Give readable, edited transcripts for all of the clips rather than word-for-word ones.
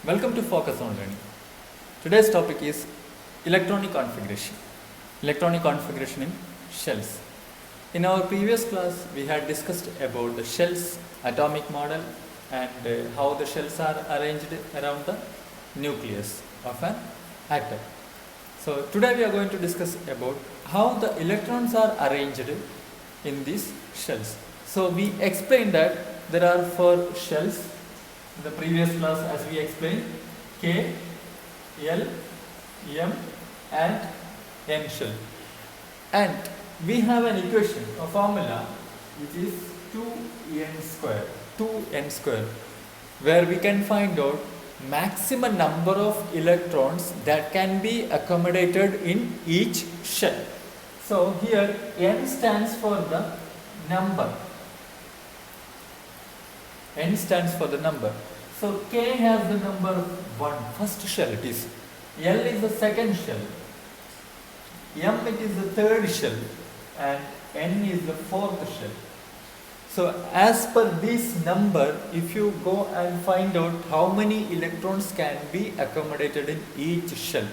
Welcome to Focus on Learning. Today's topic is electronic configuration. Electronic configuration in shells. In our previous class, we had discussed about the shells, atomic model, and how the shells are arranged around the nucleus of an atom. So today we are going to discuss about how the electrons are arranged in these shells. So we explained that there are 4 shells in the previous class, as we explained: K, L, M and N shell. And we have an equation, a formula, which is 2n square, where we can find out maximum number of electrons that can be accommodated in each shell. So here n stands for the number. N stands for the number. So K has the number 1, first shell it is. L is the second shell. M it is the third shell. And N is the fourth shell. So as per this number, if you go and find out how many electrons can be accommodated in each shell,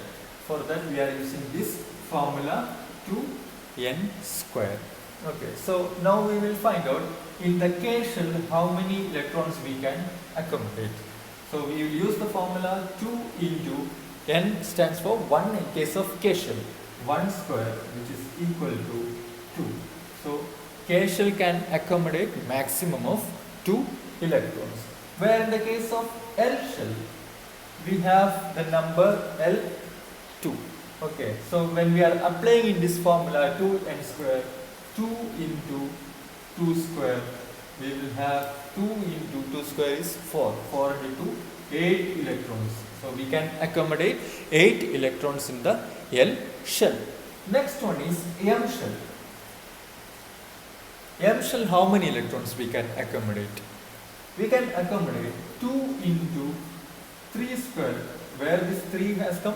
for that we are using this formula 2n square. Okay, so now we will find out in the K shell how many electrons we can accommodate. So we will use the formula 2 into n stands for 1 in case of K shell, 1 square, which is equal to 2. So K shell can accommodate maximum of 2 electrons. Where in the case of L shell, we have the number L2. Okay, so when we are applying in this formula 2n square, 2 into 2 square, we will have 2 into 2 square is 4. 4 into 8 electrons. So we can accommodate 8 electrons in the L shell. Next one is M shell. M shell, how many electrons we can accommodate? We can accommodate 2 into 3 square. Where this 3 has come?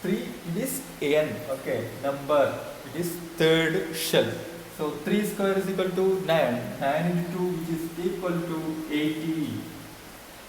3, it is n, okay, number, it is third shell. So 3 square is equal to 9, 9 into 2, which is equal to 18.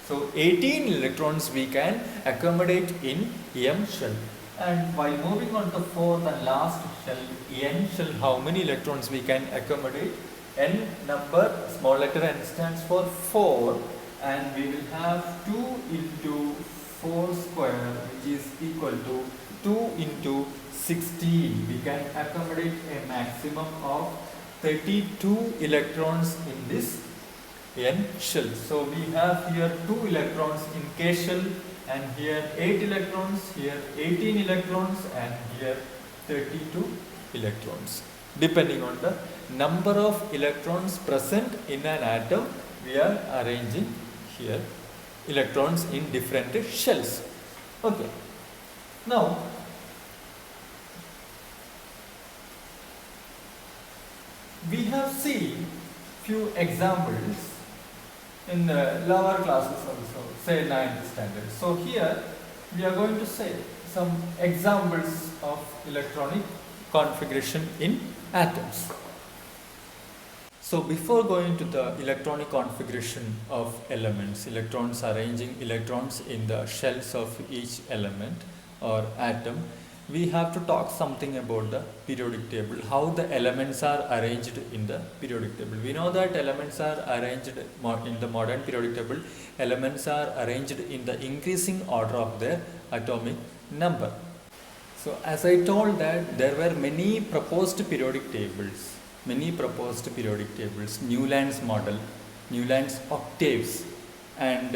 So 18 electrons we can accommodate in M shell. And while moving on to fourth and last shell, N shell, how many electrons we can accommodate? N number, small letter n stands for 4, and we will have 2 into 4 square, which is equal to 2 into 16. We can accommodate a maximum of 32 electrons in this N shell. So we have here 2 electrons in K shell, and here 8 electrons, here 18 electrons, and here 32 electrons. Depending on the number of electrons present in an atom, we are arranging here electrons in different shells. Okay. Now, we have seen few examples in the lower classes also, say 9th standard. So here we are going to say some examples of electronic configuration in atoms. So before going to the electronic configuration of elements, electrons arranging electrons in the shells of each element or atom, we have to talk something about the periodic table, how the elements are arranged in the periodic table. We know that elements are arranged in the modern periodic table, elements are arranged in the increasing order of their atomic number. So as I told that there were many proposed periodic tables, Newland's model, Newland's octaves, and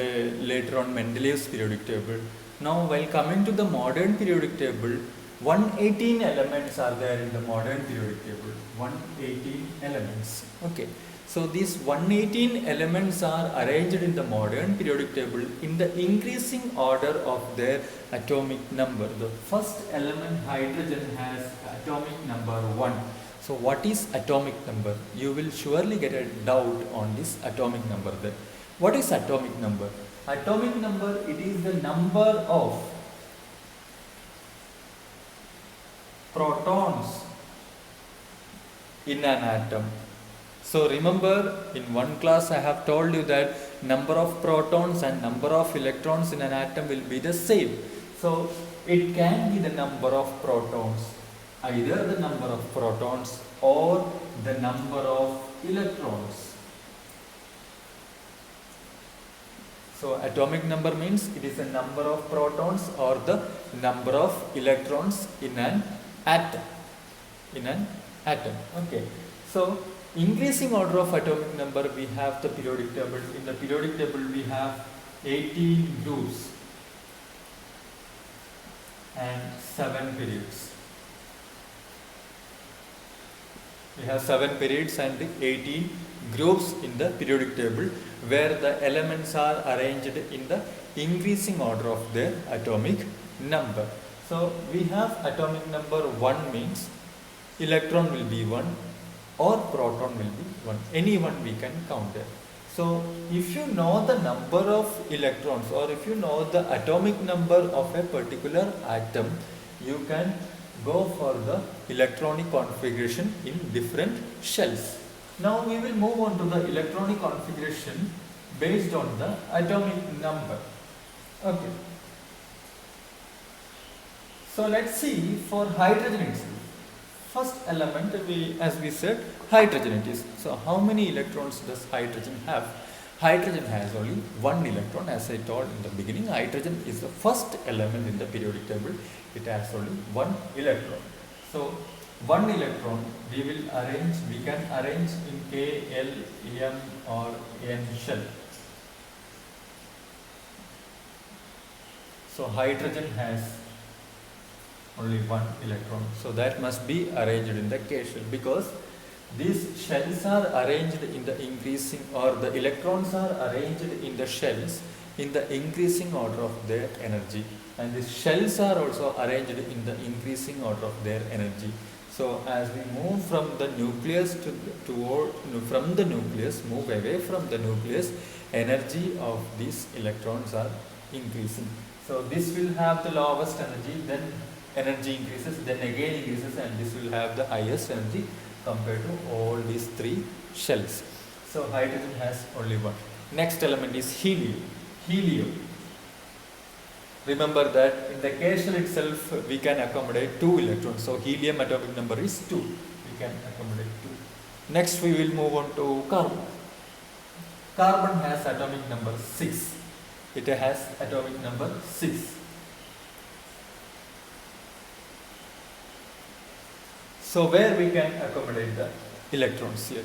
later on Mendeleev's periodic table. Now while coming to the modern periodic table, 118 elements are there in the modern periodic table, 118 elements. Okay, so these 118 elements are arranged in the modern periodic table in the increasing order of their atomic number. The first element, hydrogen, has atomic number 1. So what is atomic number? You will surely get a doubt on this atomic number there. What is atomic number? Atomic number, it is the number of protons in an atom. So remember, in one class I have told you that number of protons and number of electrons in an atom will be the same. So it can be the number of protons, either the number of protons or the number of electrons. So atomic number means it is the number of protons or the number of electrons in an atom. Okay. So increasing order of atomic number, we have the periodic table. In the periodic table we have 18 groups and 7 periods. We have 7 periods and 18 groups in the periodic table, where the elements are arranged in the increasing order of their atomic number. So we have atomic number 1 means electron will be 1 or proton will be 1. Any one we can count there. So if you know the number of electrons, or if you know the atomic number of a particular atom, you can go for the electronic configuration in different shells. Now we will move on to the electronic configuration based on the atomic number. Okay. So let's see for hydrogen itself. First element, as we said, hydrogen it is. So how many electrons does hydrogen have? Hydrogen has only 1 electron. As I told in the beginning, hydrogen is the first element in the periodic table. It has only 1 electron. So 1 electron we can arrange in K, L, M or N shell. So hydrogen has only 1 electron. So that must be arranged in the K shell, because these shells are arranged in the increasing, or the electrons are arranged in the shells in the increasing order of their energy, and the shells are also arranged in the increasing order of their energy. So as we move from the nucleus move away from the nucleus, energy of these electrons are increasing. So this will have the lowest energy, then energy increases, then again increases, and this will have the highest energy compared to all these 3 shells. So hydrogen has only 1. Next element is helium. Remember that in the K shell itself we can accommodate 2 electrons. So helium atomic number is 2. We can accommodate 2. Next we will move on to carbon. Carbon has atomic number 6. It has atomic number 6. So where we can accommodate the electrons here?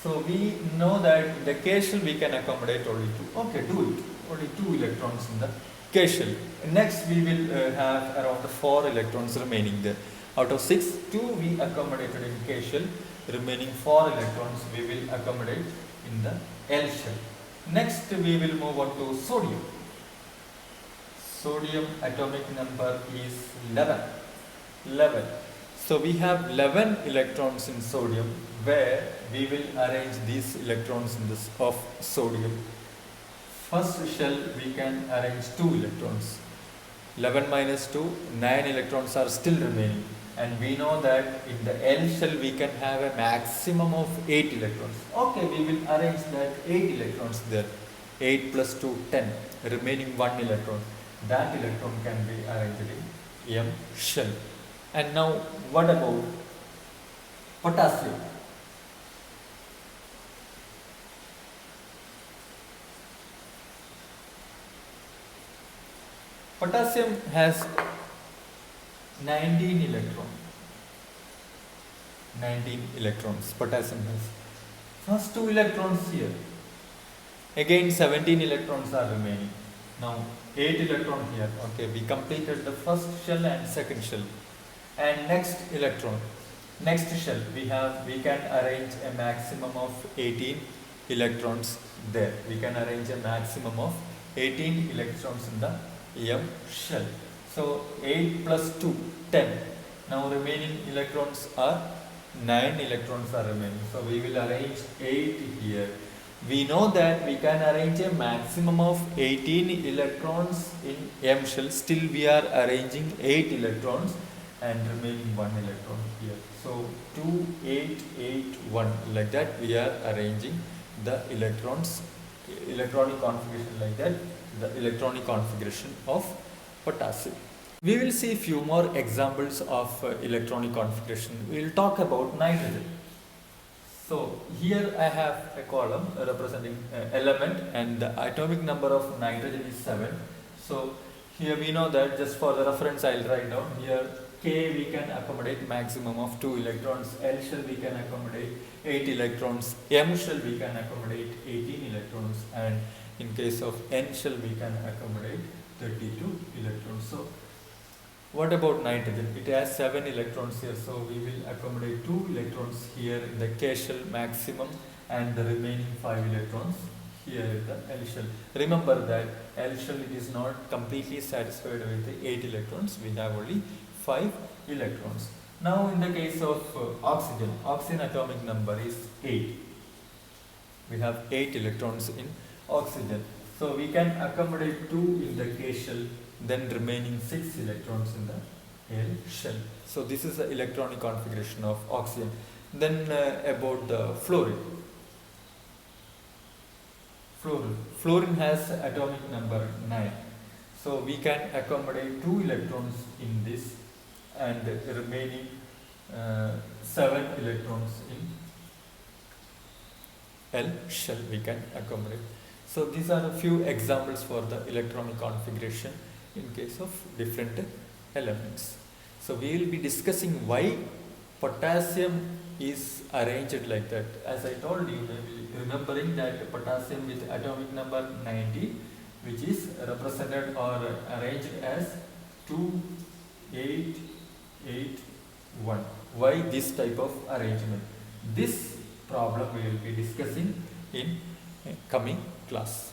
So we know that in the K shell we can accommodate only 2. Okay, do it. Only 2 electrons in the K shell. Next we will have around 4 electrons remaining there. Out of 6, 2 we accommodated in K shell. Remaining 4 electrons we will accommodate in the L shell. Next we will move on to sodium. Sodium atomic number is 11. So we have 11 electrons in sodium, where we will arrange these electrons in this of sodium. First shell we can arrange 2 electrons. 11 minus 2, 9 electrons are still remaining, and we know that in the L shell we can have a maximum of 8 electrons. Okay, we will arrange that 8 electrons there. 8 plus 2, 10. Remaining 1 electron. That electron can be arranged in M shell. And now what about potassium? Potassium has 19 electrons. 19 electrons potassium has. First 2 electrons here. Again 17 electrons are remaining. Now 8 electrons here. Okay, we completed the first shell and second shell. And next shell we can arrange a maximum of 18 electrons there. We can arrange a maximum of 18 electrons in the M shell. So 8 plus 2, 10. Now remaining electrons are 9 electrons are remaining. So we will arrange 8 here. We know that we can arrange a maximum of 18 electrons in M shell. Still we are arranging 8 electrons and remaining 1 electron here. So 2, 8, 8, 1. Like that we are arranging the electrons electronic configuration like that, the electronic configuration of potassium. We will see few more examples of electronic configuration. We will talk about nitrogen. So here I have a column representing element, and the atomic number of nitrogen is 7. So here we know that, just for the reference I'll write down here, K we can accommodate maximum of 2 electrons, L shell we can accommodate 8 electrons, M shell we can accommodate 18 electrons, and in case of N shell we can accommodate 32 electrons. So what about nitrogen? It has 7 electrons here, so we will accommodate 2 electrons here in the K shell maximum, and the remaining 5 electrons here in the L shell. Remember that L shell is not completely satisfied with the 8 electrons, we have only 5 electrons. Now in the case of oxygen atomic number is 8. We have 8 electrons in oxygen. So we can accommodate 2 in the K shell, then remaining 6 electrons in the L shell. So this is the electronic configuration of oxygen. Then about the fluorine. Fluorine has atomic number 9. So we can accommodate 2 electrons in this, and remaining 7 electrons in L shell we can accommodate. So these are a few examples for the electronic configuration in case of different elements. So we will be discussing why potassium is arranged like that. As I told you, remembering that potassium with atomic number 90, which is represented or arranged as 2, 8, 8, 1. Why this type of arrangement? This problem we will be discussing in coming class.